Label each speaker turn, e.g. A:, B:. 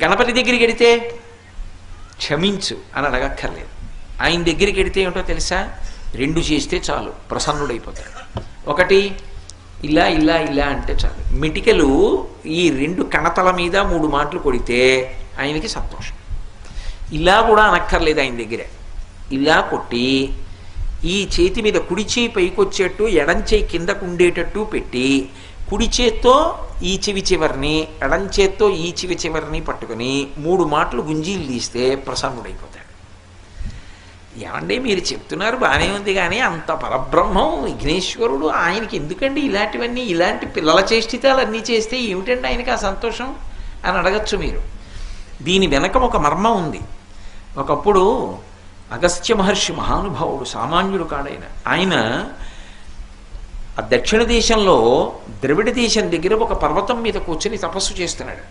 A: గణపతి దగ్గరికి వెడితే క్షమించు అని అడగక్కర్లేదు. ఆయన దగ్గరికి వెడితే ఏమిటో తెలుసా, 2 చేస్తే చాలు, ప్రసన్నుడైపోతాడు. ఒకటి ఇలా ఇలా ఇలా అంటే చాలు. మిటికలు ఈ 2 కణతల మీద 3 మాటలు కొడితే ఆయనకి సంతోషం. ఇలా కూడా అనక్కర్లేదు ఆయన దగ్గర. ఇలా కొట్టి ఈ చేతి మీద కుడి చేయి పైకొచ్చేట్టు ఎడం చేయి కిందకు ఉండేటట్టు పెట్టి కుడి చేత్తో ఈ చెవి చివరిని ఎడం చేత్తో ఈ చెవి చివరిని పట్టుకుని 3 మాటలు గుంజీలు తీస్తే ప్రసన్నుడైపోతాడు. ఏమండి మీరు చెప్తున్నారు బాగానే ఉంది, కానీ అంత పరబ్రహ్మం విఘ్నేశ్వరుడు ఆయనకి ఎందుకండి ఇలాంటివన్నీ, ఇలాంటి పిల్లల చేష్టితాలు అన్నీ చేస్తే ఏమిటండి ఆయనకి ఆ సంతోషం అని అడగచ్చు మీరు. దీని వెనక ఒక మర్మం ఉంది. ఒకప్పుడు అగస్త్య మహర్షి మహానుభావుడు, సామాన్యుడు కాడైన ఆయన ఆ దక్షిణ దేశంలో ద్రవిడ దేశం దగ్గర ఒక పర్వతం మీద కూర్చొని తపస్సు చేస్తున్నాడు.